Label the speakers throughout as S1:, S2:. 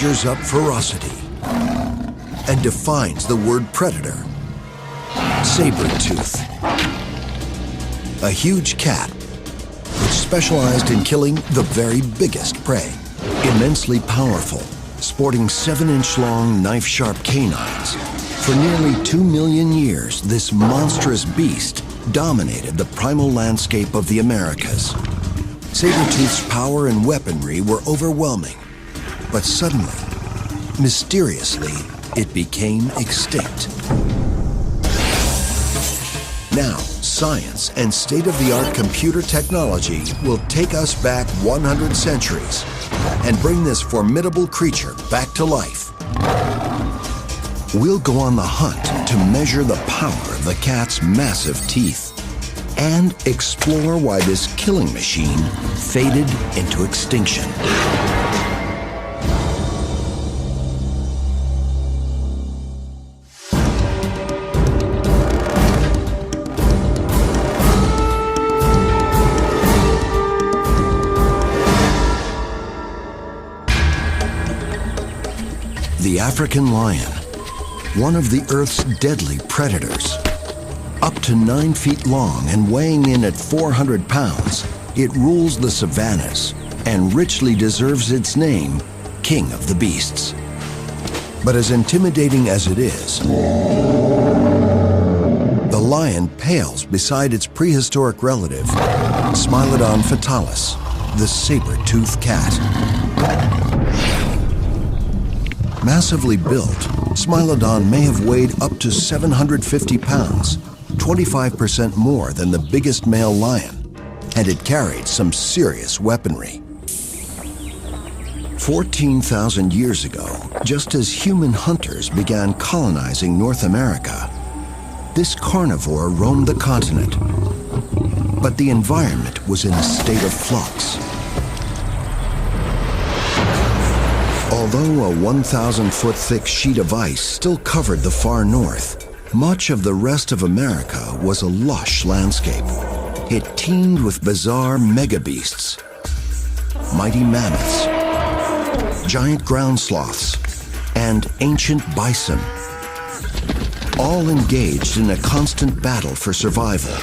S1: conjures up ferocity and defines the word predator. Saber-toothed, a huge cat which specialized in killing the very biggest prey. Immensely powerful, sporting 7-inch long knife-sharp canines. For nearly 2 million years, this monstrous beast dominated the primal landscape of the Americas. Saber-toothed's power and weaponry were overwhelming, but suddenly, mysteriously, it became extinct. Now, science and state-of-the-art computer technology will take us back 100 centuries and bring this formidable creature back to life. We'll go on the hunt to measure the power of the cat's massive teeth and explore why this killing machine faded into extinction. The African lion, one of the Earth's deadly predators. Up to 9 feet long and weighing in at 400 pounds, it rules the savannas and richly deserves its name, King of the Beasts. But as intimidating as it is, the lion pales beside its prehistoric relative, Smilodon fatalis, the saber-toothed cat. Massively built, Smilodon may have weighed up to 750 pounds, 25% more than the biggest male lion, and it carried some serious weaponry. 14,000 years ago, just as human hunters began colonizing North America, this carnivore roamed the continent. But the environment was in a state of flux. Although a 1,000-foot thick sheet of ice still covered the far north, much of the rest of America was a lush landscape. It teemed with bizarre megabeasts, mighty mammoths, giant ground sloths, and ancient bison, all engaged in a constant battle for survival,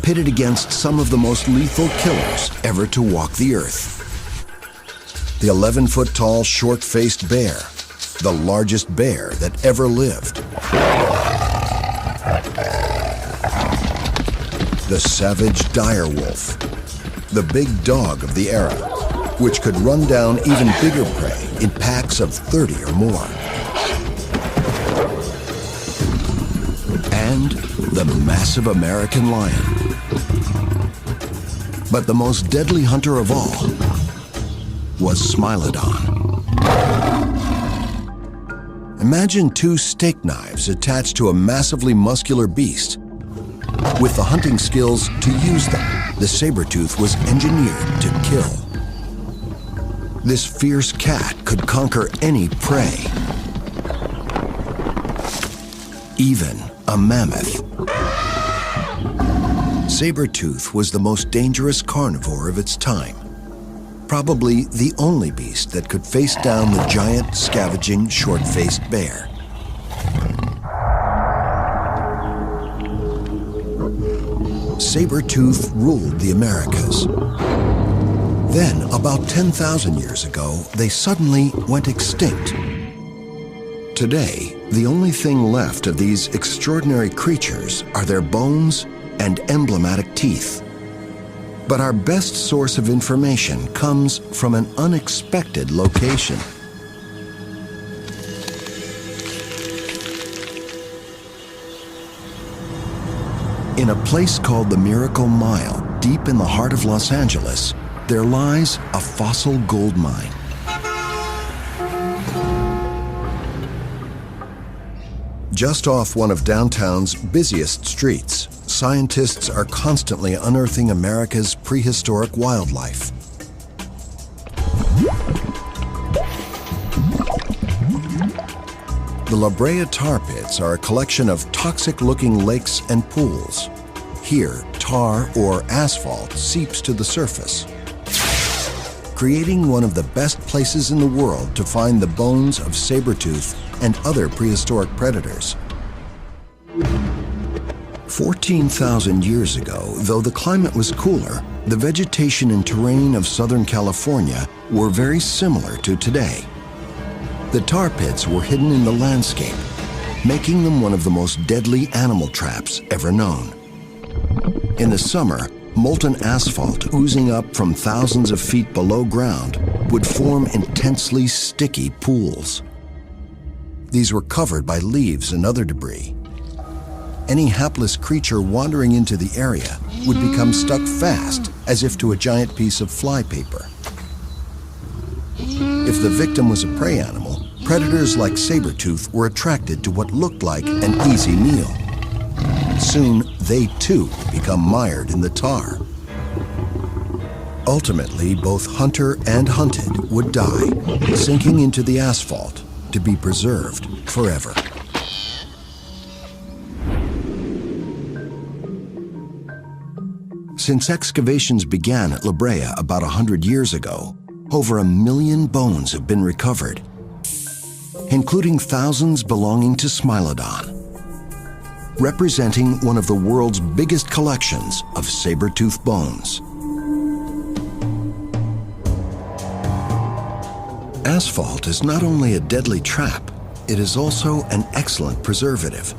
S1: pitted against some of the most lethal killers ever to walk the earth. The 11-foot-tall, short-faced bear, the largest bear that ever lived. The savage direwolf, the big dog of the era, which could run down even bigger prey in packs of 30 or more. And the massive American lion. But the most deadly hunter of all was Smilodon. Imagine 2 steak knives attached to a massively muscular beast. With the hunting skills to use them, the saber-tooth was engineered to kill. This fierce cat could conquer any prey, even a mammoth. Saber-tooth was the most dangerous carnivore of its time. Probably the only beast that could face down the giant, scavenging, short-faced bear. Saber-tooth ruled the Americas. Then, about 10,000 years ago, they suddenly went extinct. Today, the only thing left of these extraordinary creatures are their bones and emblematic teeth. But our best source of information comes from an unexpected location. In a place called the Miracle Mile, deep in the heart of Los Angeles, there lies a fossil gold mine. Just off one of downtown's busiest streets, scientists are constantly unearthing America's prehistoric wildlife. The La Brea tar pits are a collection of toxic-looking lakes and pools. Here, tar or asphalt seeps to the surface, creating one of the best places in the world to find the bones of saber-toothed and other prehistoric predators. 14,000 years ago, though the climate was cooler, the vegetation and terrain of Southern California were very similar to today. The tar pits were hidden in the landscape, making them one of the most deadly animal traps ever known. In the summer, molten asphalt oozing up from thousands of feet below ground would form intensely sticky pools. These were covered by leaves and other debris. Any hapless creature wandering into the area would become stuck fast, as if to a giant piece of flypaper. If the victim was a prey animal, predators like saber-tooth were attracted to what looked like an easy meal. Soon, they too become mired in the tar. Ultimately, both hunter and hunted would die, sinking into the asphalt to be preserved forever. Since excavations began at La Brea about 100 years ago, over 1 million bones have been recovered, including thousands belonging to Smilodon, representing one of the world's biggest collections of saber-toothed bones. Asphalt is not only a deadly trap, it is also an excellent preservative.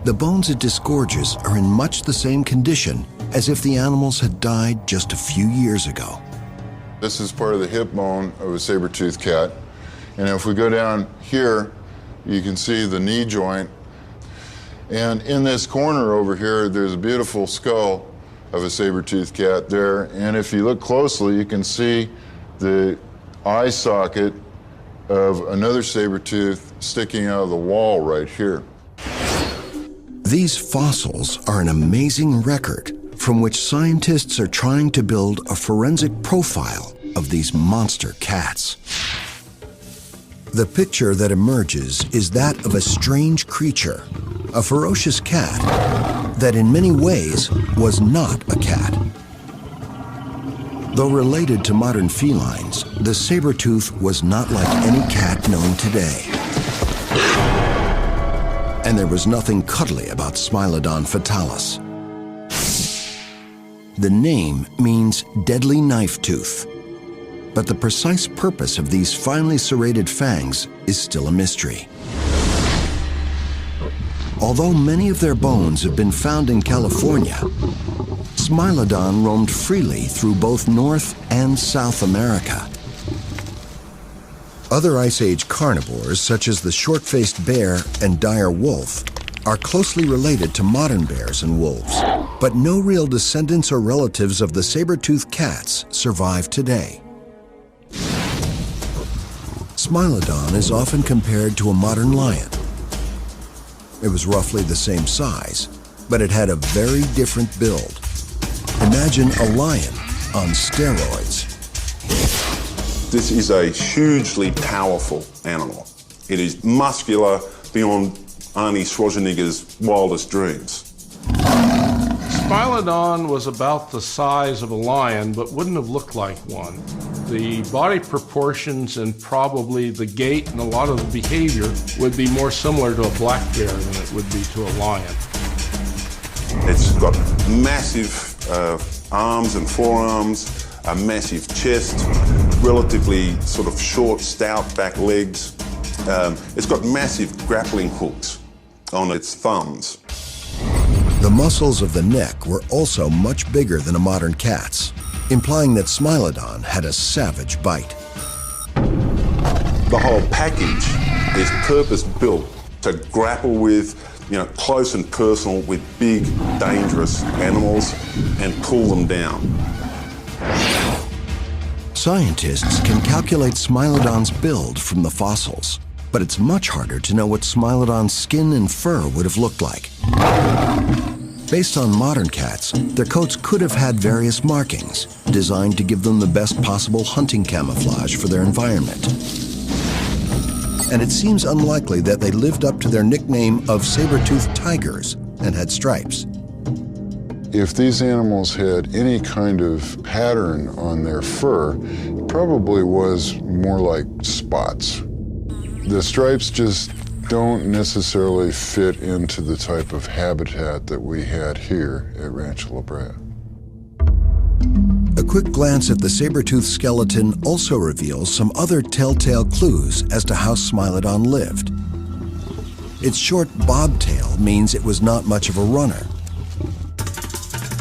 S1: The bones it disgorges are in much the same condition as if the animals had died just a few years ago.
S2: This is part of the hip bone of a saber-toothed cat. And if we go down here, you can see the knee joint. And in this corner over here, there's a beautiful skull of a saber-toothed cat there. And if you look closely, you can see the eye socket of another saber-tooth sticking out of the wall right here.
S1: These fossils are an amazing record from which scientists are trying to build a forensic profile of these monster cats. The picture that emerges is that of a strange creature, a ferocious cat that in many ways was not a cat. Though related to modern felines, the saber-tooth was not like any cat known today. And there was nothing cuddly about Smilodon fatalis. The name means deadly knife tooth, but the precise purpose of these finely serrated fangs is still a mystery. Although many of their bones have been found in California, Smilodon roamed freely through both North and South America. Other Ice Age carnivores, such as the short-faced bear and dire wolf, are closely related to modern bears and wolves, but no real descendants or relatives of the saber-toothed cats survive today. Smilodon is often compared to a modern lion. It was roughly the same size, but it had a very different build. Imagine a lion on steroids.
S3: This is a hugely powerful animal. It is muscular beyond Arnie Schwarzenegger's wildest dreams.
S4: Smilodon was about the size of a lion, but wouldn't have looked like one. The body proportions and probably the gait and a lot of the behavior would be more similar to a black bear than it would be to a lion.
S3: It's got massive arms and forearms, a massive chest, relatively sort of short, stout back legs. It's got massive grappling hooks on its thumbs.
S1: The muscles of the neck were also much bigger than a modern cat's, implying that Smilodon had a savage bite.
S3: The whole package is purpose-built to grapple with, close and personal with big, dangerous animals and pull them down.
S1: Scientists can calculate Smilodon's build from the fossils, but it's much harder to know what Smilodon's skin and fur would have looked like. Based on modern cats, their coats could have had various markings designed to give them the best possible hunting camouflage for their environment. And it seems unlikely that they lived up to their nickname of saber-toothed tigers and had stripes.
S2: If these animals had any kind of pattern on their fur, it probably was more like spots. The stripes just don't necessarily fit into the type of habitat that we had here at Rancho La Brea.
S1: A quick glance at the saber-toothed skeleton also reveals some other telltale clues as to how Smilodon lived. Its short bobtail means it was not much of a runner.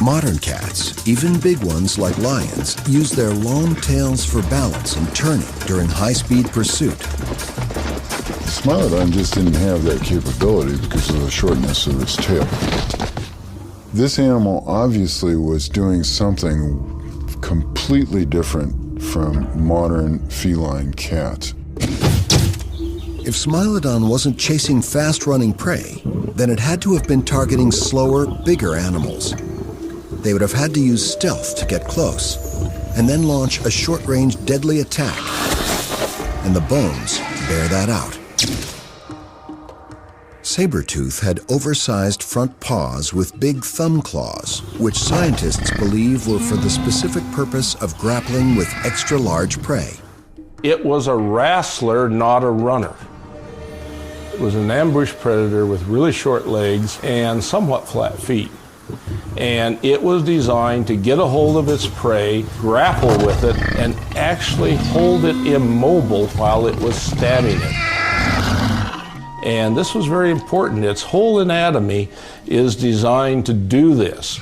S1: Modern cats, even big ones like lions, use their long tails for balance and turning during high-speed pursuit.
S2: Smilodon just didn't have that capability because of the shortness of its tail. This animal obviously was doing something completely different from modern feline cats.
S1: If Smilodon wasn't chasing fast-running prey, then it had to have been targeting slower, bigger animals. They would have had to use stealth to get close, and then launch a short-range deadly attack. And the bones bear that out. Saber-tooth had oversized front paws with big thumb claws, which scientists believe were for the specific purpose of grappling with extra-large prey.
S4: It was a wrestler, not a runner. It was an ambush predator with really short legs and somewhat flat feet. And it was designed to get a hold of its prey, grapple with it, and actually hold it immobile while it was stabbing it. And this was very important. Its whole anatomy is designed to do this.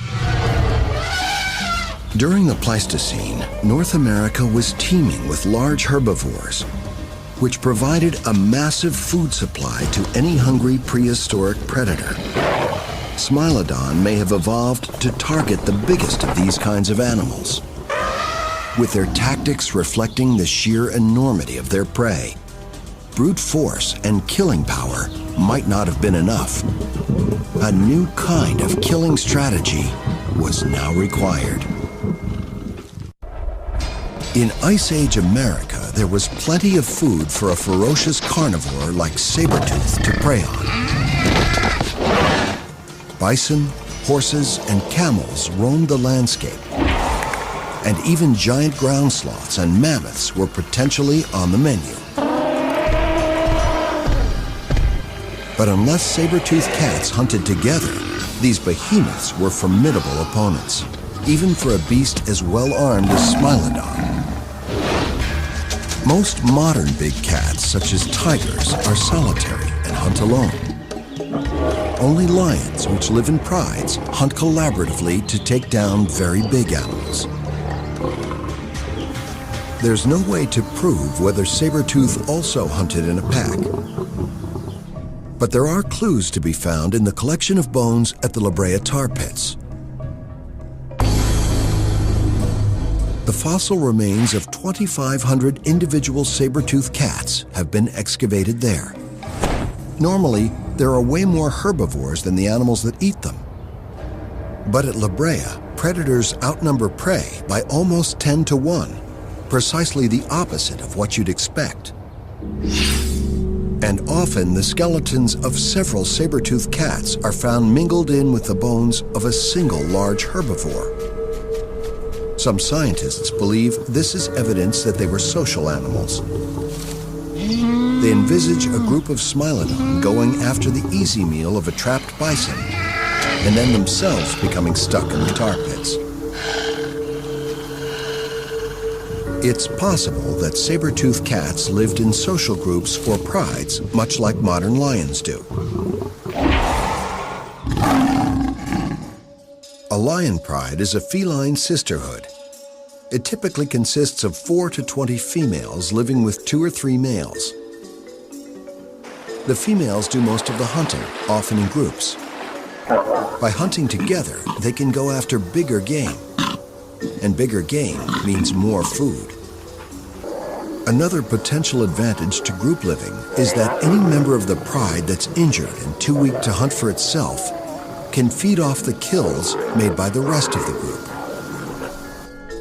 S1: During the Pleistocene, North America was teeming with large herbivores, which provided a massive food supply to any hungry prehistoric predator. Smilodon may have evolved to target the biggest of these kinds of animals, with their tactics reflecting the sheer enormity of their prey. Brute force and killing power might not have been enough. A new kind of killing strategy was now required. In Ice Age America, there was plenty of food for a ferocious carnivore like saber-tooth to prey on. Bison, horses, and camels roamed the landscape, and even giant ground sloths and mammoths were potentially on the menu. But unless saber-toothed cats hunted together, these behemoths were formidable opponents, even for a beast as well-armed as Smilodon. Most modern big cats, such as tigers, are solitary and hunt alone. Only lions, which live in prides, hunt collaboratively to take down very big animals. There's no way to prove whether saber-tooth also hunted in a pack. But there are clues to be found in the collection of bones at the La Brea tar pits. The fossil remains of 2,500 individual saber-toothed cats have been excavated there. Normally, there are way more herbivores than the animals that eat them. But at La Brea, predators outnumber prey by almost 10 to 1, precisely the opposite of what you'd expect. And often the skeletons of several saber-toothed cats are found mingled in with the bones of a single large herbivore. Some scientists believe this is evidence that they were social animals. They envisage a group of Smilodon going after the easy meal of a trapped bison, and then themselves becoming stuck in the tar pits. It's possible that saber-toothed cats lived in social groups or prides, much like modern lions do. A lion pride is a feline sisterhood. It typically consists of 4 to 20 females living with 2 or 3 males. The females do most of the hunting, often in groups. By hunting together, they can go after bigger game. And bigger game means more food. Another potential advantage to group living is that any member of the pride that's injured and too weak to hunt for itself can feed off the kills made by the rest of the group.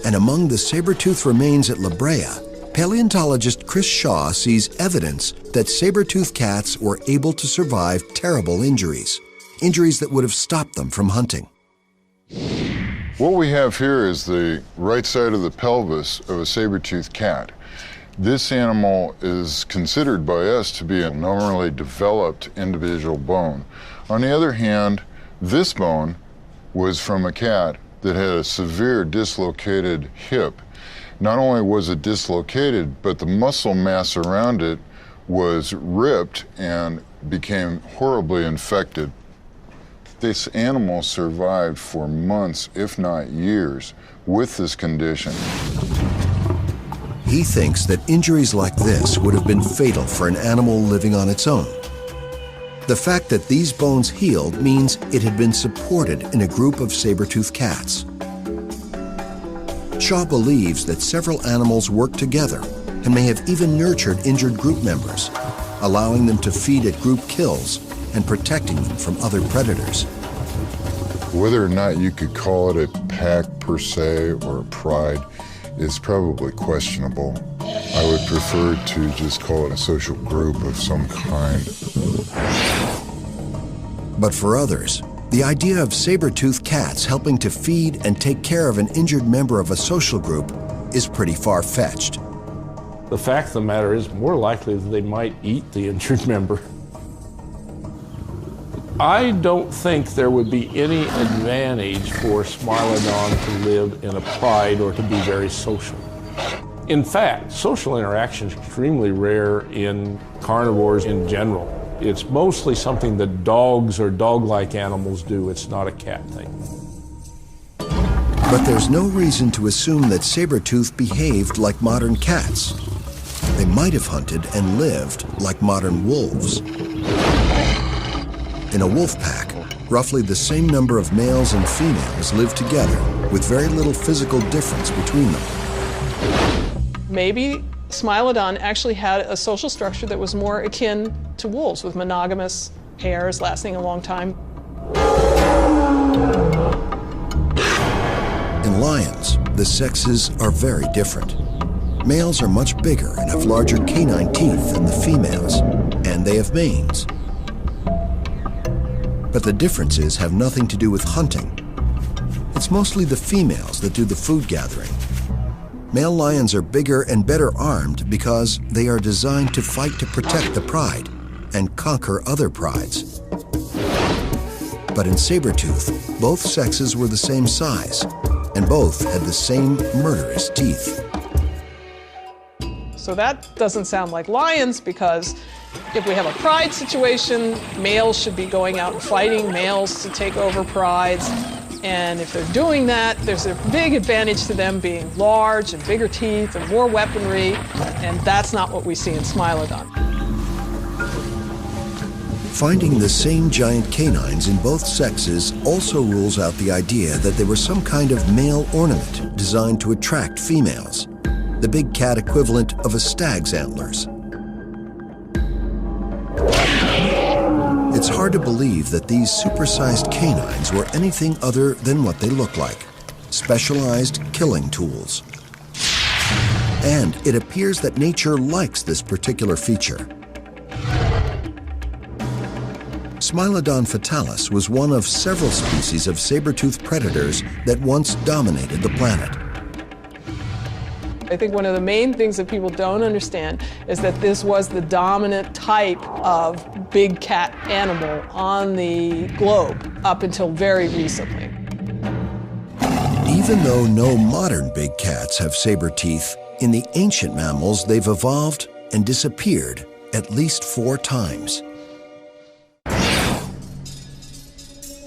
S1: And among the saber-tooth remains at La Brea, paleontologist Chris Shaw sees evidence that saber-toothed cats were able to survive terrible injuries, injuries that would have stopped them from hunting.
S2: What we have here is the right side of the pelvis of a saber-toothed cat. This animal is considered by us to be a normally developed individual bone. On the other hand, this bone was from a cat that had a severe dislocated hip. Not only was it dislocated, but the muscle mass around it was ripped and became horribly infected. This animal survived for months, if not years, with this condition.
S1: He thinks that injuries like this would have been fatal for an animal living on its own. The fact that these bones healed means it had been supported in a group of saber-toothed cats. Shaw believes that several animals work together and may have even nurtured injured group members, allowing them to feed at group kills and protecting them from other predators.
S2: Whether or not you could call it a pack per se or a pride is probably questionable. I would prefer to just call it a social group of some kind.
S1: But for others, the idea of saber-toothed cats helping to feed and take care of an injured member of a social group is pretty far-fetched.
S4: The fact of the matter is, more likely that they might eat the injured member. I don't think there would be any advantage for Smilodon to live in a pride or to be very social. In fact, social interaction is extremely rare in carnivores in general. It's mostly something that dogs or dog-like animals do. It's not a cat thing.
S1: But there's no reason to assume that saber-tooth behaved like modern cats. They might have hunted and lived like modern wolves. In a wolf pack, roughly the same number of males and females live together with very little physical difference between them.
S5: Maybe Smilodon actually had a social structure that was more akin to wolves, with monogamous pairs lasting a long time.
S1: In lions, the sexes are very different. Males are much bigger and have larger canine teeth than the females, and they have manes. But the differences have nothing to do with hunting. It's mostly the females that do the food gathering. Male lions are bigger and better armed because they are designed to fight to protect the pride and conquer other prides. But in saber-tooth, both sexes were the same size, and both had the same murderous teeth.
S5: So that doesn't sound like lions, because if we have a pride situation, males should be going out and fighting males to take over prides. And if they're doing that, there's a big advantage to them being large and bigger teeth and more weaponry, and that's not what we see in Smilodon.
S1: Finding the same giant canines in both sexes also rules out the idea that they were some kind of male ornament designed to attract females, the big cat equivalent of a stag's antlers. It's hard to believe that these supersized canines were anything other than what they look like, specialized killing tools. And it appears that nature likes this particular feature. Smilodon fatalis was one of several species of saber-toothed predators that once dominated the planet.
S5: I think one of the main things that people don't understand is that this was the dominant type of big cat animal on the globe up until very recently.
S1: Even though no modern big cats have saber teeth, in the ancient mammals they've evolved and disappeared at least 4 times.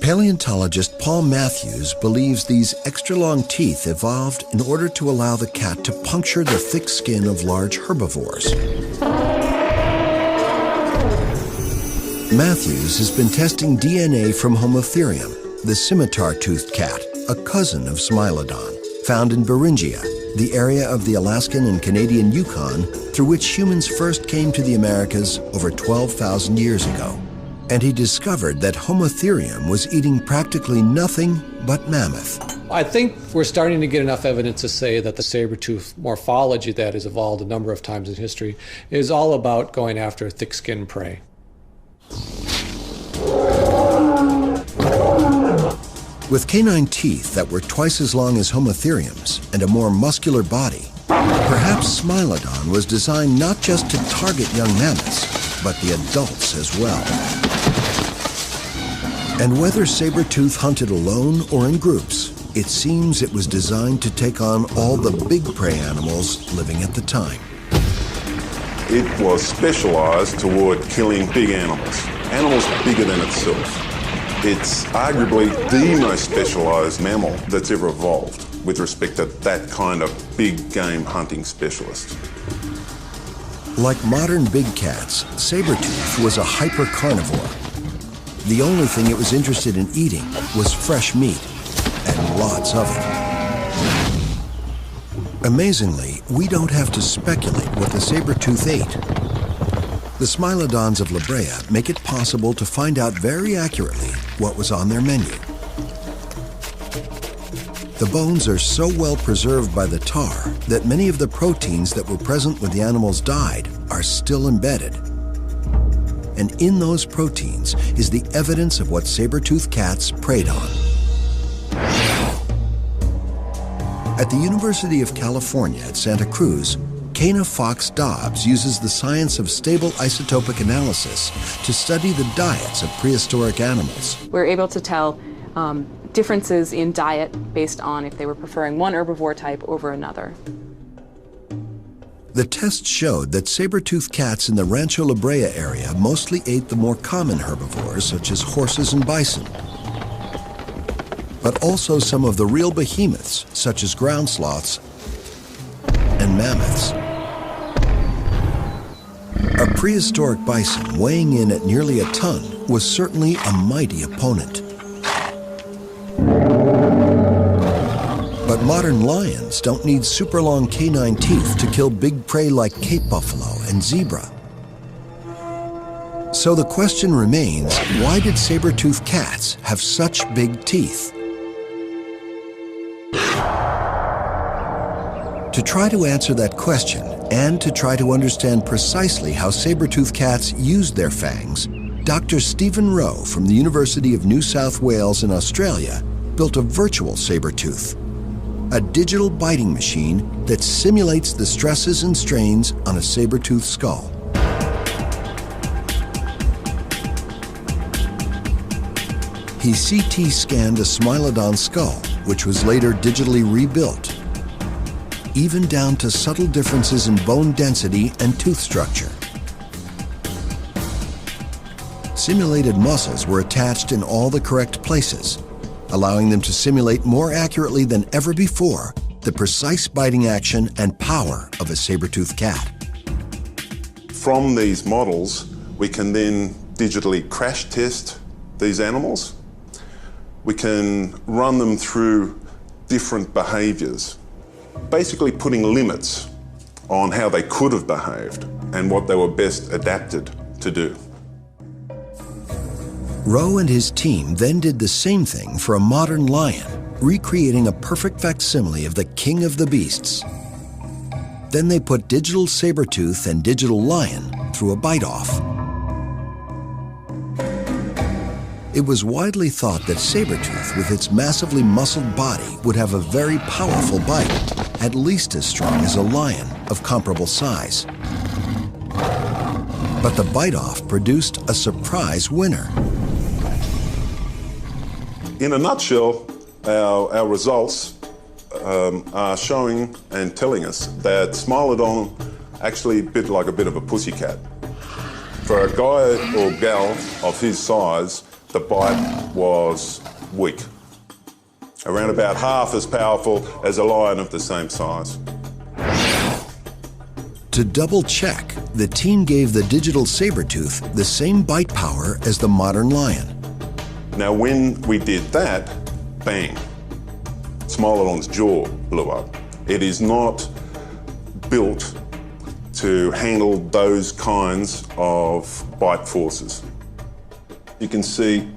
S1: Paleontologist Paul Matthews believes these extra-long teeth evolved in order to allow the cat to puncture the thick skin of large herbivores. Matthews has been testing DNA from Homotherium, the scimitar-toothed cat, a cousin of Smilodon, found in Beringia, the area of the Alaskan and Canadian Yukon through which humans first came to the Americas over 12,000 years ago. And he discovered that Homotherium was eating practically nothing but mammoth.
S6: I think we're starting to get enough evidence to say that the saber-tooth morphology that has evolved a number of times in history is all about going after thick-skinned prey.
S1: With canine teeth that were twice as long as Homotherium's and a more muscular body, perhaps Smilodon was designed not just to target young mammoths, but the adults as well. And whether saber-tooth hunted alone or in groups, it seems it was designed to take on all the big prey animals living at the time.
S3: It was specialized toward killing big animals, animals bigger than itself. It's arguably the most specialized mammal that's ever evolved with respect to that kind of big game hunting specialist.
S1: Like modern big cats, saber-tooth was a hyper-carnivore. The only thing it was interested in eating was fresh meat, and lots of it. Amazingly, we don't have to speculate what the saber-tooth ate. The Smilodons of La Brea make it possible to find out very accurately what was on their menu. The bones are so well preserved by the tar that many of the proteins that were present when the animals died are still embedded. And in those proteins is the evidence of what saber-toothed cats preyed on. At the University of California at Santa Cruz, Kana Fox Dobbs uses the science of stable isotopic analysis to study the diets of prehistoric animals.
S7: We're able to tell differences in diet based on if they were preferring one herbivore type over another.
S1: The test showed that saber-toothed cats in the Rancho La Brea area mostly ate the more common herbivores such as horses and bison, but also some of the real behemoths such as ground sloths and mammoths. A prehistoric bison weighing in at nearly a ton was certainly a mighty opponent. But modern lions don't need super long canine teeth to kill big prey like Cape buffalo and zebra. So the question remains, why did saber-toothed cats have such big teeth? To try to answer that question, and to try to understand precisely how saber-toothed cats used their fangs, Dr. Stephen Rowe from the University of New South Wales in Australia built a virtual saber-tooth, a digital biting machine that simulates the stresses and strains on a saber-toothed skull. He CT scanned a Smilodon skull, which was later digitally rebuilt, even down to subtle differences in bone density and tooth structure. Simulated muscles were attached in all the correct places, allowing them to simulate more accurately than ever before the precise biting action and power of a saber-toothed cat.
S3: From these models, we can then digitally crash test these animals. We can run them through different behaviors, basically putting limits on how they could have behaved and what they were best adapted to do.
S1: Rowe and his team then did the same thing for a modern lion, recreating a perfect facsimile of the king of the beasts. Then they put digital saber-tooth and digital lion through a bite-off. It was widely thought that saber-tooth, with its massively muscled body, would have a very powerful bite, at least as strong as a lion of comparable size. But the bite-off produced a surprise winner.
S3: In a nutshell, our results are showing and telling us that Smilodon actually bit like a bit of a pussycat. For a guy or gal of his size, the bite was weak, around about half as powerful as a lion of the same size.
S1: To double check, the team gave the digital saber-tooth the same bite power as the modern lion.
S3: Now, when we did that, bang, Smilodon's jaw blew up. It is not built to handle those kinds of bite forces. You can see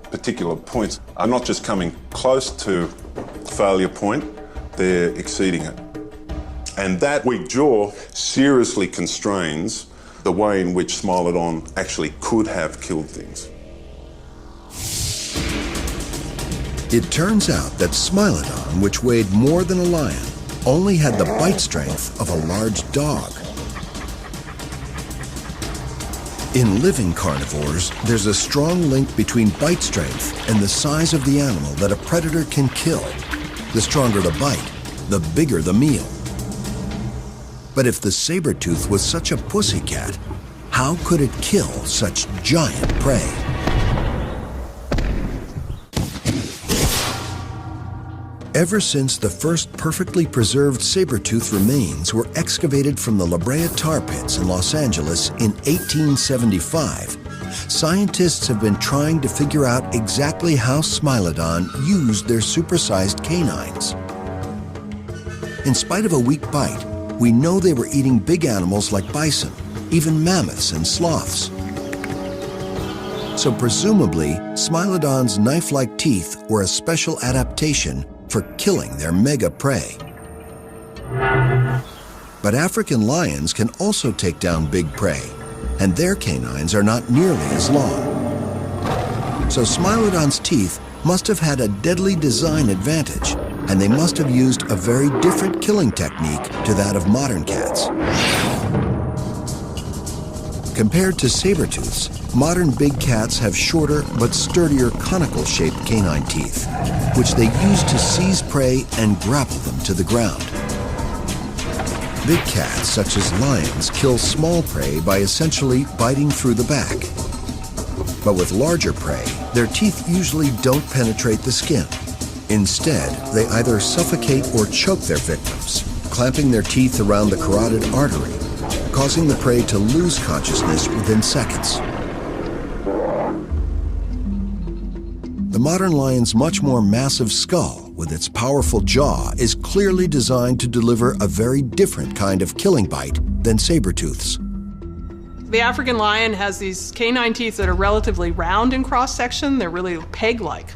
S3: particular points are not just coming close to failure point, they're exceeding it. And that weak jaw seriously constrains the way in which Smilodon actually could have killed things.
S1: It turns out that Smilodon, which weighed more than a lion, only had the bite strength of a large dog. In living carnivores, there's a strong link between bite strength and the size of the animal that a predator can kill. The stronger the bite, the bigger the meal. But if the saber-tooth was such a pussycat, how could it kill such giant prey? Ever since the first perfectly preserved saber-tooth remains were excavated from the La Brea tar pits in Los Angeles in 1875, scientists have been trying to figure out exactly how Smilodon used their supersized canines. In spite of a weak bite, we know they were eating big animals like bison, even mammoths and sloths. So presumably, Smilodon's knife-like teeth were a special adaptation for killing their mega prey. But African lions can also take down big prey, and their canines are not nearly as long. So Smilodon's teeth must have had a deadly design advantage, and they must have used a very different killing technique to that of modern cats. Compared to saber-tooths, modern big cats have shorter but sturdier conical-shaped canine teeth, which they use to seize prey and grapple them to the ground. Big cats, such as lions, kill small prey by essentially biting through the back. But with larger prey, their teeth usually don't penetrate the skin. Instead, they either suffocate or choke their victims, clamping their teeth around the carotid artery, causing the prey to lose consciousness within seconds. The modern lion's much more massive skull, with its powerful jaw, is clearly designed to deliver a very different kind of killing bite than saber-tooths.
S5: The African lion has these canine teeth that are relatively round in cross-section. They're really peg-like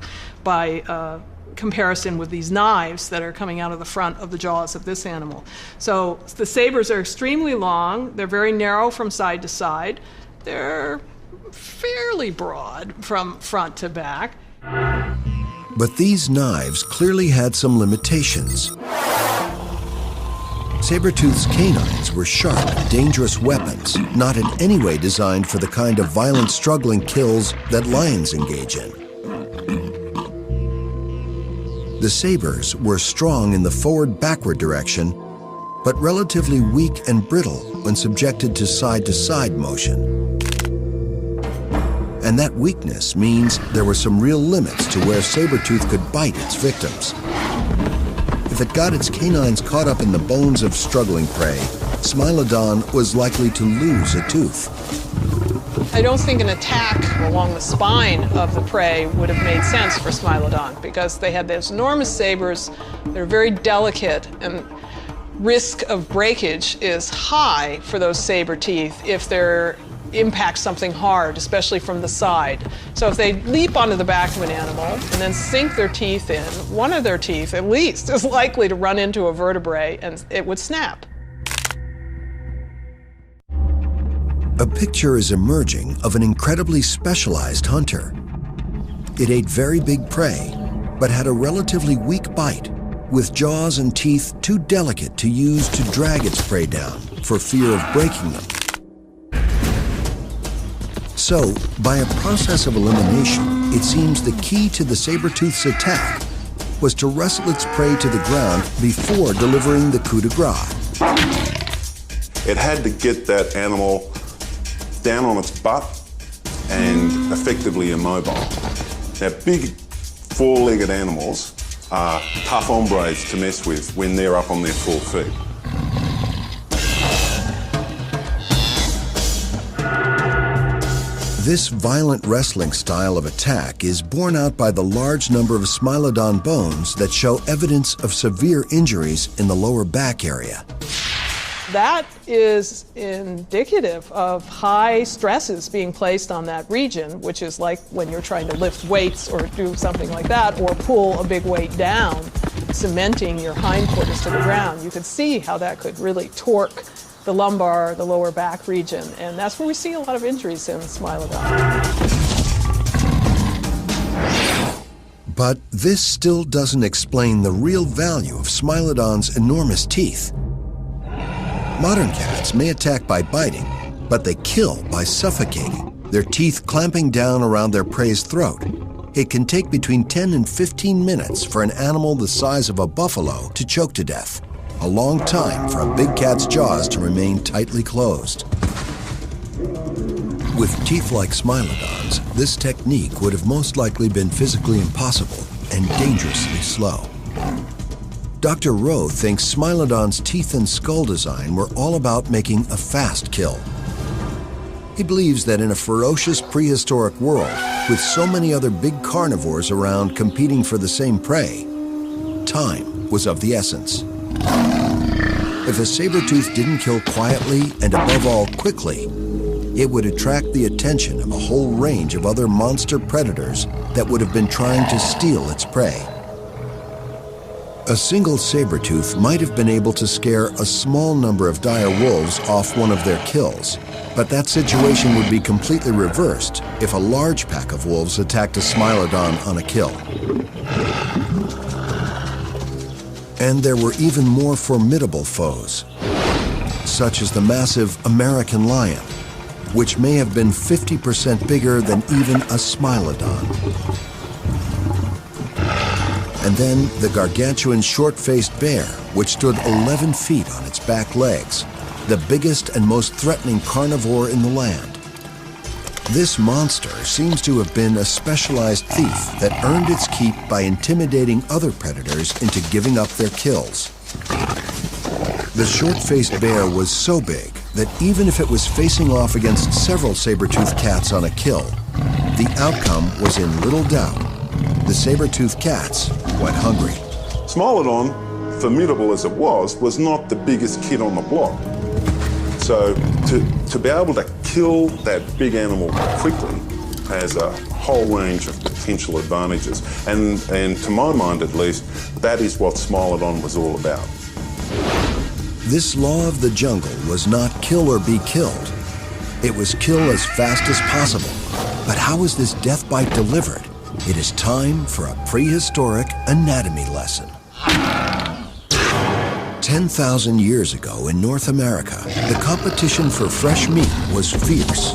S5: by comparison with these knives that are coming out of the front of the jaws of this animal. So the sabers are extremely long. They're very narrow from side to side. They're fairly broad from front to back.
S1: But these knives clearly had some limitations. Saber-tooth's canines were sharp, dangerous weapons, not in any way designed for the kind of violent struggling kills that lions engage in. The sabers were strong in the forward-backward direction, but relatively weak and brittle when subjected to side-to-side motion. And that weakness means there were some real limits to where saber-tooth could bite its victims. If it got its canines caught up in the bones of struggling prey, Smilodon was likely to lose a tooth.
S5: I don't think an attack along the spine of the prey would have made sense for Smilodon because they had those enormous sabers. They're very delicate, and risk of breakage is high for those saber teeth if they're impact something hard, especially from the side. So if they leap onto the back of an animal and then sink their teeth in, one of their teeth at least is likely to run into a vertebrae and it would snap.
S1: A picture is emerging of an incredibly specialized hunter. It ate very big prey, but had a relatively weak bite, with jaws and teeth too delicate to use to drag its prey down for fear of breaking them. So, by a process of elimination, it seems the key to the saber-tooth's attack was to wrestle its prey to the ground before delivering the coup de grace.
S3: It had to get that animal down on its butt and effectively immobile. Now, big four-legged animals are tough hombres to mess with when they're up on their 4 feet.
S1: This violent wrestling style of attack is borne out by the large number of Smilodon bones that show evidence of severe injuries in the lower back area.
S5: That is indicative of high stresses being placed on that region, which is like when you're trying to lift weights or do something like that, or pull a big weight down, cementing your hindquarters to the ground. You could see how that could really torque the lumbar, the lower back region, and that's where we see a lot of injuries in Smilodon.
S1: But this still doesn't explain the real value of Smilodon's enormous teeth. Modern cats may attack by biting, but they kill by suffocating, their teeth clamping down around their prey's throat. It can take between 10 and 15 minutes for an animal the size of a buffalo to choke to death. A long time for a big cat's jaws to remain tightly closed. With teeth like Smilodon's, this technique would have most likely been physically impossible and dangerously slow. Dr. Rowe thinks Smilodon's teeth and skull design were all about making a fast kill. He believes that in a ferocious prehistoric world, with so many other big carnivores around competing for the same prey, time was of the essence. If a saber-tooth didn't kill quietly and above all quickly, it would attract the attention of a whole range of other monster predators that would have been trying to steal its prey. A single saber-tooth might have been able to scare a small number of dire wolves off one of their kills, but that situation would be completely reversed if a large pack of wolves attacked a Smilodon on a kill. And there were even more formidable foes, such as the massive American lion, which may have been 50% bigger than even a Smilodon. And then the gargantuan short-faced bear, which stood 11 feet on its back legs, the biggest and most threatening carnivore in the land. This monster seems to have been a specialized thief that earned its keep by intimidating other predators into giving up their kills. The short-faced bear was so big that even if it was facing off against several saber-toothed cats on a kill, the outcome was in little doubt. The saber-toothed cats went hungry.
S3: Smilodon, formidable as it was not the biggest kid on the block. So to be able to kill that big animal quickly has a whole range of potential advantages. And to my mind at least, that is what Smilodon was all about.
S1: This law of the jungle was not kill or be killed. It was kill as fast as possible. But how was this death bite delivered? It is time for a prehistoric anatomy lesson. 10,000 years ago in North America, the competition for fresh meat was fierce.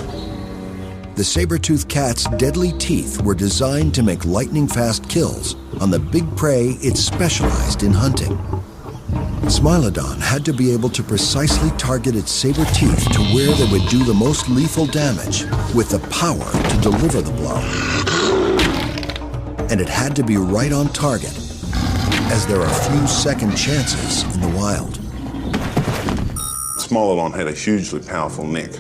S1: The saber-toothed cat's deadly teeth were designed to make lightning-fast kills on the big prey it specialized in hunting. Smilodon had to be able to precisely target its saber teeth to where they would do the most lethal damage with the power to deliver the blow. And it had to be right on target, as there are few second chances in the wild.
S3: Smilodon had a hugely powerful neck.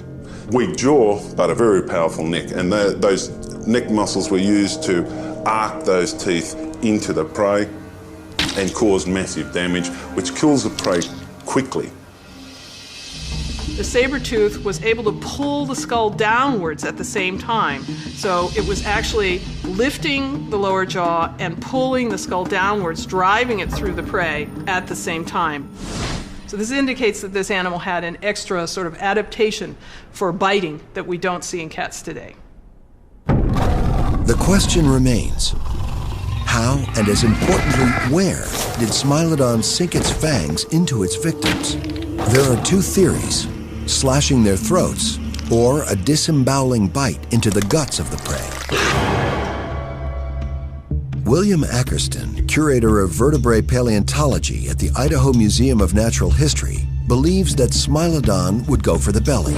S3: Weak jaw, but a very powerful neck. And those neck muscles were used to arc those teeth into the prey and cause massive damage, which kills the prey quickly.
S5: The saber-tooth was able to pull the skull downwards at the same time. So it was actually lifting the lower jaw and pulling the skull downwards, driving it through the prey at the same time. So this indicates that this animal had an extra sort of adaptation for biting that we don't see in cats today.
S1: The question remains, how, and as importantly, where did Smilodon sink its fangs into its victims? There are two theories: slashing their throats, or a disemboweling bite into the guts of the prey. William Ackerston, curator of vertebrate paleontology at the Idaho Museum of Natural History, believes that Smilodon would go for the belly.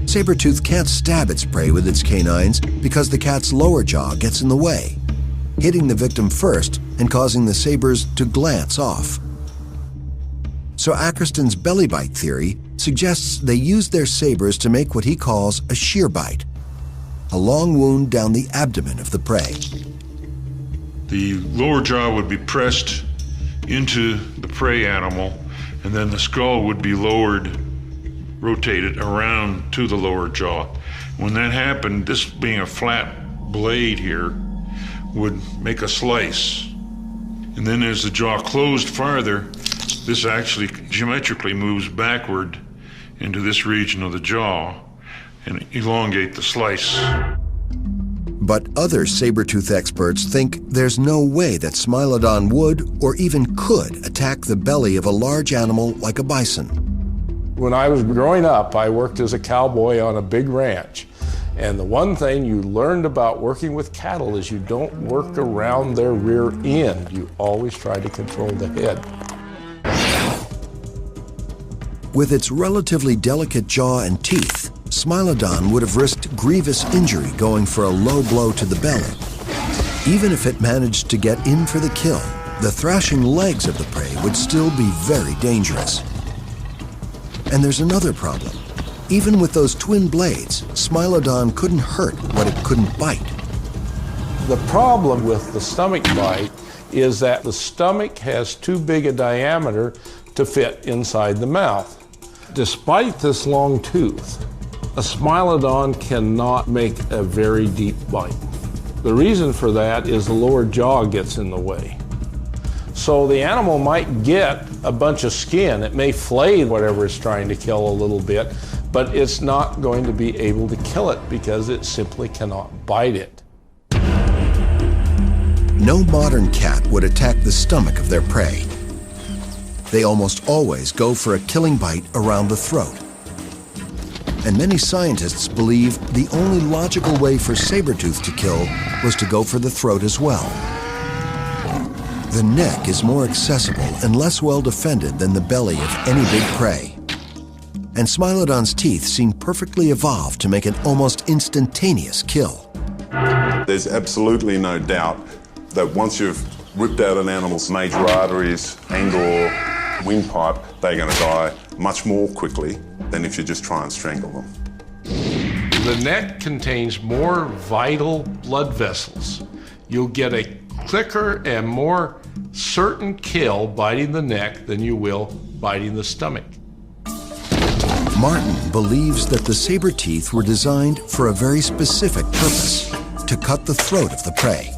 S1: Saber-tooth can't stab its prey with its canines because the cat's lower jaw gets in the way, hitting the victim first and causing the sabers to glance off. So Ackerston's belly bite theory suggests they used their sabers to make what he calls a shear bite, a long wound down the abdomen of the prey.
S8: The lower jaw would be pressed into the prey animal, and then the skull would be lowered, rotated around to the lower jaw. When that happened, this being a flat blade here, would make a slice. And then as the jaw closed farther, this actually geometrically moves backward into this region of the jaw and elongate the slice.
S1: But other saber-tooth experts think there's no way that Smilodon would or even could attack the belly of a large animal like a bison.
S4: When I was growing up, I worked as a cowboy on a big ranch. And the one thing you learned about working with cattle is you don't work around their rear end. You always try to control the head.
S1: With its relatively delicate jaw and teeth, Smilodon would have risked grievous injury going for a low blow to the belly. Even if it managed to get in for the kill, the thrashing legs of the prey would still be very dangerous. And there's another problem. Even with those twin blades, Smilodon couldn't hurt what it couldn't bite.
S4: The problem with the stomach bite is that the stomach has too big a diameter to fit inside the mouth. Despite this long tooth, a Smilodon cannot make a very deep bite. The reason for that is the lower jaw gets in the way. So the animal might get a bunch of skin. It may flay whatever it's trying to kill a little bit, but it's not going to be able to kill it because it simply cannot bite it.
S1: No modern cat would attack the stomach of their prey. They almost always go for a killing bite around the throat. And many scientists believe the only logical way for saber-tooth to kill was to go for the throat as well. The neck is more accessible and less well defended than the belly of any big prey. And Smilodon's teeth seem perfectly evolved to make an almost instantaneous kill.
S3: There's absolutely no doubt that once you've ripped out an animal's major arteries and or windpipe, they're going to die much more quickly than if you just try and strangle them.
S4: The neck contains more vital blood vessels. You'll get a quicker and more certain kill biting the neck than you will biting the stomach.
S1: Martin believes that the saber teeth were designed for a very specific purpose, to cut the throat of the prey.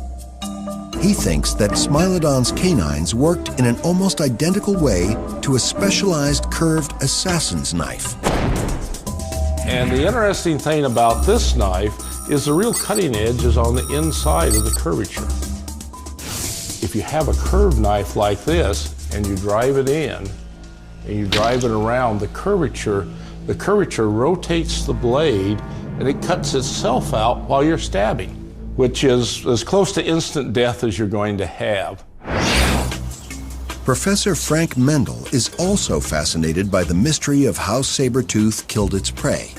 S1: He thinks that Smilodon's canines worked in an almost identical way to a specialized curved assassin's knife.
S4: And the interesting thing about this knife is the real cutting edge is on the inside of the curvature. If you have a curved knife like this and you drive it in and you drive it around, the curvature rotates the blade and it cuts itself out while you're stabbing, which is as close to instant death as you're going to have.
S1: Professor Frank Mendel is also fascinated by the mystery of how saber-tooth killed its prey.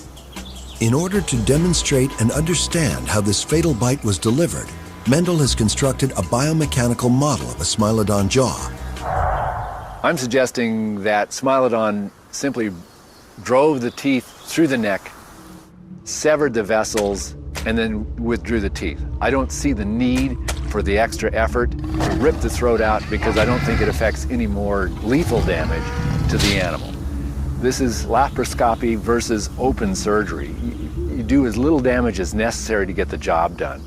S1: In order to demonstrate and understand how this fatal bite was delivered, Mendel has constructed a biomechanical model of a Smilodon jaw.
S9: I'm suggesting that Smilodon simply drove the teeth through the neck, severed the vessels, and then withdrew the teeth. I don't see the need for the extra effort to rip the throat out because I don't think it affects any more lethal damage to the animal. This is laparoscopy versus open surgery. You do as little damage as necessary to get the job done.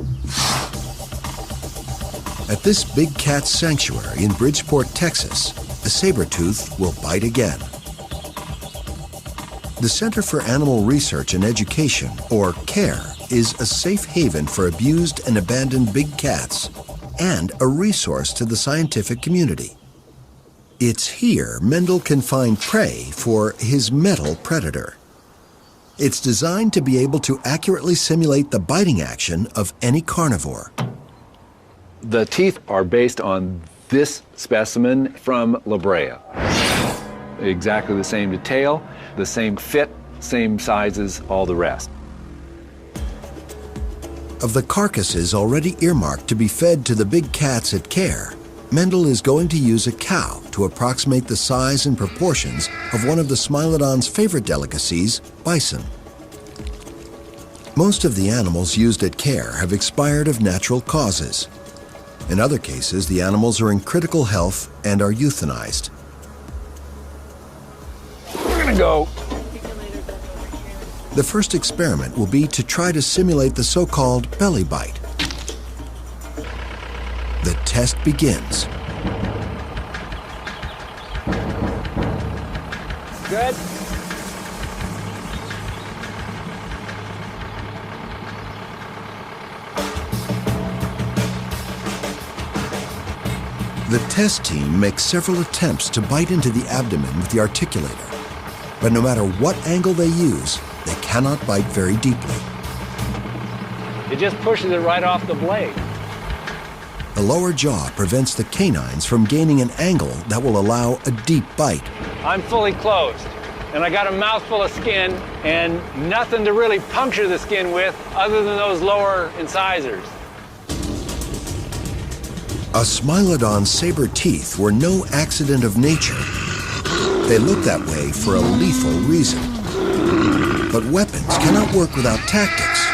S1: At this big cat sanctuary in Bridgeport, Texas, a saber-tooth will bite again. The Center for Animal Research and Education, or CARE, is a safe haven for abused and abandoned big cats and a resource to the scientific community. It's here Mendel can find prey for his metal predator. It's designed to be able to accurately simulate the biting action of any carnivore.
S9: The teeth are based on this specimen from La Brea. Exactly the same detail, the same fit, same sizes, all the rest.
S1: Of the carcasses already earmarked to be fed to the big cats at CARE, Mendel is going to use a cow to approximate the size and proportions of one of the Smilodon's favorite delicacies, bison. Most of the animals used at CARE have expired of natural causes. In other cases, the animals are in critical health and are euthanized.
S9: We're gonna go.
S1: The first experiment will be to try to simulate the so-called belly bite. The test begins.
S9: Good.
S1: The test team makes several attempts to bite into the abdomen with the articulator, but no matter what angle they use, they cannot bite very deeply.
S9: It just pushes it right off the blade.
S1: The lower jaw prevents the canines from gaining an angle that will allow a deep bite.
S9: I'm fully closed, and I got a mouthful of skin and nothing to really puncture the skin with other than those lower incisors.
S1: A Smilodon's saber teeth were no accident of nature. They look that way for a lethal reason. But weapons cannot work without tactics,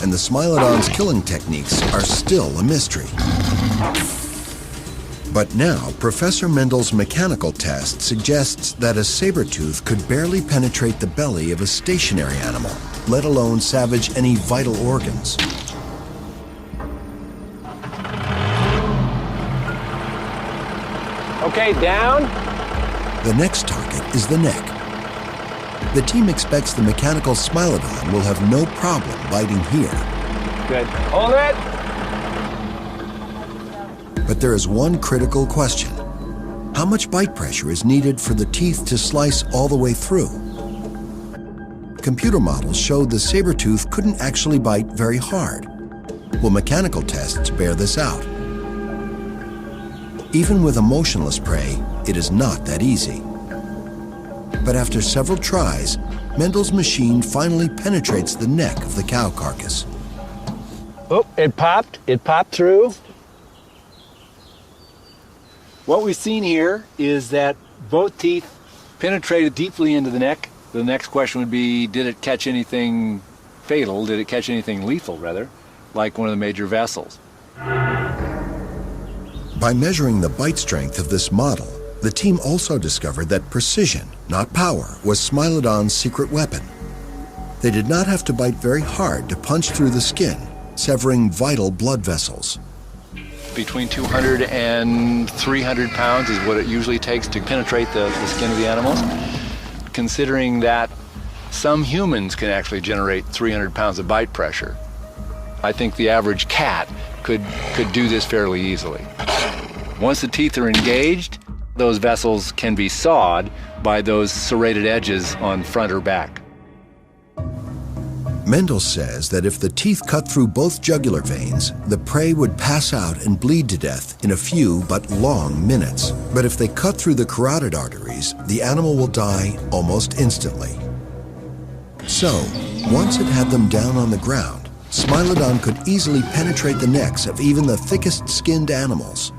S1: and the Smilodon's killing techniques are still a mystery. But now, Professor Mendel's mechanical test suggests that a saber-tooth could barely penetrate the belly of a stationary animal, let alone savage any vital organs.
S9: Okay, down.
S1: The next target is the neck. The team expects the mechanical Smilodon will have no problem biting here.
S9: Good. Hold it.
S1: But there is one critical question. How much bite pressure is needed for the teeth to slice all the way through? Computer models showed the saber-tooth couldn't actually bite very hard. Will mechanical tests bear this out? Even with a motionless prey, it is not that easy. But after several tries, Mendel's machine finally penetrates the neck of the cow carcass.
S9: Oh, it popped. It popped through. What we've seen here is that both teeth penetrated deeply into the neck. The next question would be, did it catch anything fatal? Did it catch anything lethal, rather, like one of the major vessels?
S1: By measuring the bite strength of this model, the team also discovered that precision, not power, was Smilodon's secret weapon. They did not have to bite very hard to punch through the skin, severing vital blood vessels.
S9: Between 200 and 300 pounds is what it usually takes to penetrate the skin of the animals. Considering that some humans can actually generate 300 pounds of bite pressure, I think the average cat could do this fairly easily. Once the teeth are engaged, those vessels can be sawed by those serrated edges on front or back.
S1: Mendel says that if the teeth cut through both jugular veins, the prey would pass out and bleed to death in a few but long minutes. But if they cut through the carotid arteries, the animal will die almost instantly. So, once it had them down on the ground, Smilodon could easily penetrate the necks of even the thickest-skinned animals.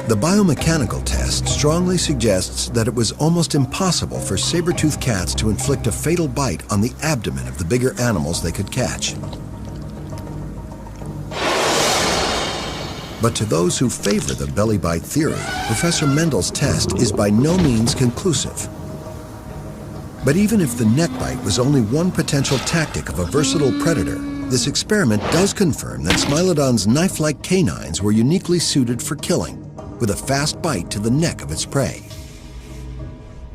S1: The biomechanical test strongly suggests that it was almost impossible for saber-toothed cats to inflict a fatal bite on the abdomen of the bigger animals they could catch. But to those who favor the belly bite theory, Professor Mendel's test is by no means conclusive. But even if the neck bite was only one potential tactic of a versatile predator, this experiment does confirm that Smilodon's knife-like canines were uniquely suited for killing, with a fast bite to the neck of its prey.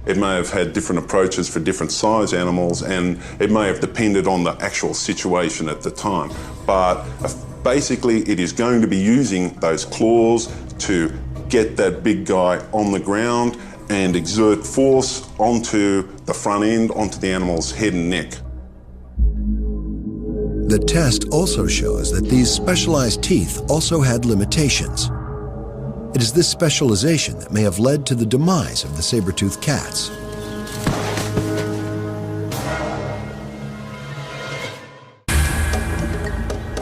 S3: It may have had different approaches for different size animals, and it may have depended on the actual situation at the time. But basically, it is going to be using those claws to get that big guy on the ground and exert force onto the front end, onto the animal's head and neck.
S1: The test also shows that these specialized teeth also had limitations. It is this specialization that may have led to the demise of the saber-toothed cats.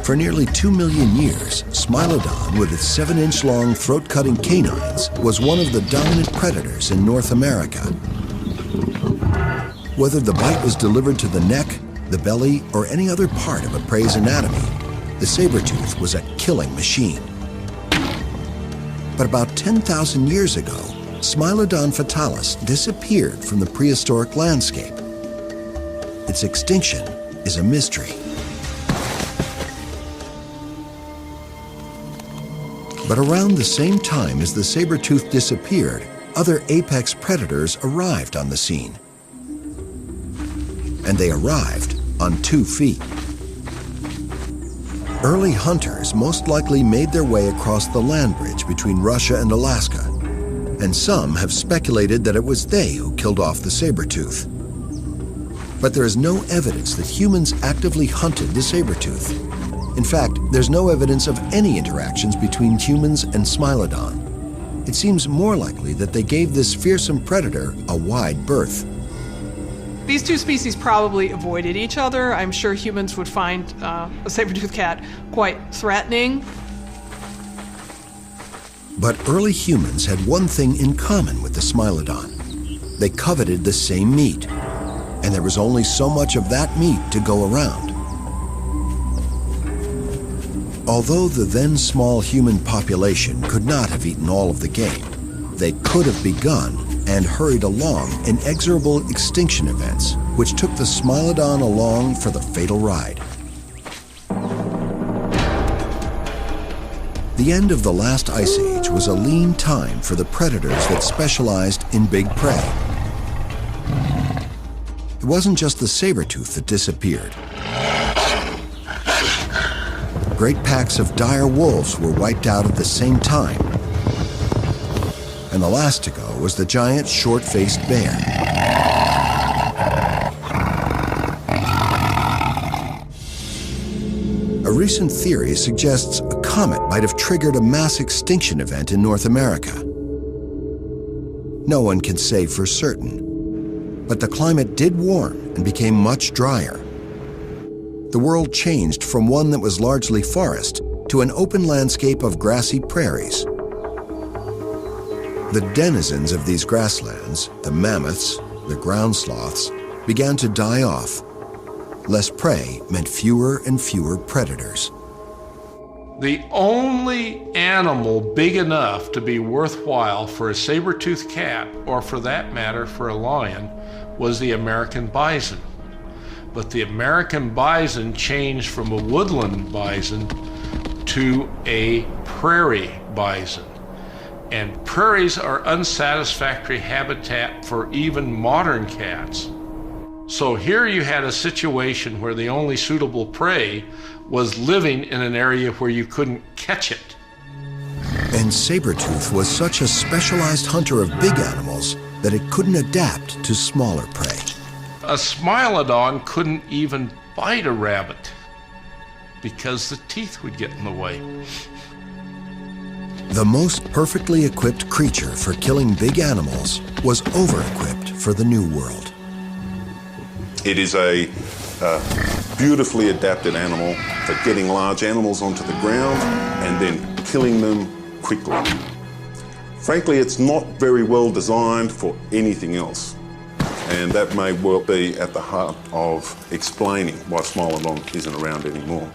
S1: For nearly 2 million years, Smilodon, with its 7-inch long throat-cutting canines, was one of the dominant predators in North America. Whether the bite was delivered to the neck, the belly, or any other part of a prey's anatomy, the saber-tooth was a killing machine. But about 10,000 years ago, Smilodon fatalis disappeared from the prehistoric landscape. Its extinction is a mystery. But around the same time as the saber-tooth disappeared, other apex predators arrived on the scene. And they arrived on 2 feet. Early hunters most likely made their way across the land bridge between Russia and Alaska, and some have speculated that it was they who killed off the saber-tooth. But there is no evidence that humans actively hunted the saber-tooth. In fact, there's no evidence of any interactions between humans and Smilodon. It seems more likely that they gave this fearsome predator a wide berth.
S5: These two species probably avoided each other. I'm sure humans would find a saber-toothed cat quite threatening.
S1: But early humans had one thing in common with the Smilodon. They coveted the same meat, and there was only so much of that meat to go around. Although the then small human population could not have eaten all of the game, they could have begun and hurried along inexorable extinction events, which took the Smilodon along for the fatal ride. The end of the last ice age was a lean time for the predators that specialized in big prey. It wasn't just the saber-tooth that disappeared. Great packs of dire wolves were wiped out at the same time. And the last to go was the giant short-faced bear. A recent theory suggests a comet might have triggered a mass extinction event in North America. No one can say for certain, but the climate did warm and became much drier. The world changed from one that was largely forest to an open landscape of grassy prairies. The denizens of these grasslands, the mammoths, the ground sloths, began to die off. Less prey meant fewer and fewer predators.
S4: The only animal big enough to be worthwhile for a saber-toothed cat, or for that matter for a lion, was the American bison. But the American bison changed from a woodland bison to a prairie bison. And prairies are unsatisfactory habitat for even modern cats. So here you had a situation where the only suitable prey was living in an area where you couldn't catch it.
S1: And saber-tooth was such a specialized hunter of big animals that it couldn't adapt to smaller prey.
S4: A Smilodon couldn't even bite a rabbit because the teeth would get in the way.
S1: The most perfectly equipped creature for killing big animals was over-equipped for the New World.
S3: It is a beautifully adapted animal for getting large animals onto the ground and then killing them quickly. Frankly, it's not very well designed for anything else. And that may well be at the heart of explaining why Smilodon isn't around anymore.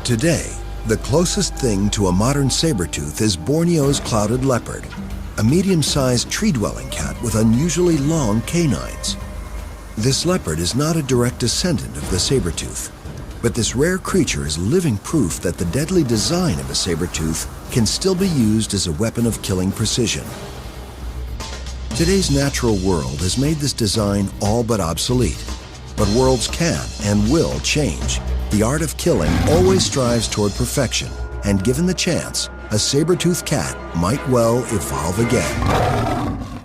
S1: Today, the closest thing to a modern saber-tooth is Borneo's clouded leopard, a medium-sized tree-dwelling cat with unusually long canines. This leopard is not a direct descendant of the saber-tooth, but this rare creature is living proof that the deadly design of a saber-tooth can still be used as a weapon of killing precision. Today's natural world has made this design all but obsolete, but worlds can and will change. The art of killing always strives toward perfection, and given the chance, a saber-toothed cat might well evolve again.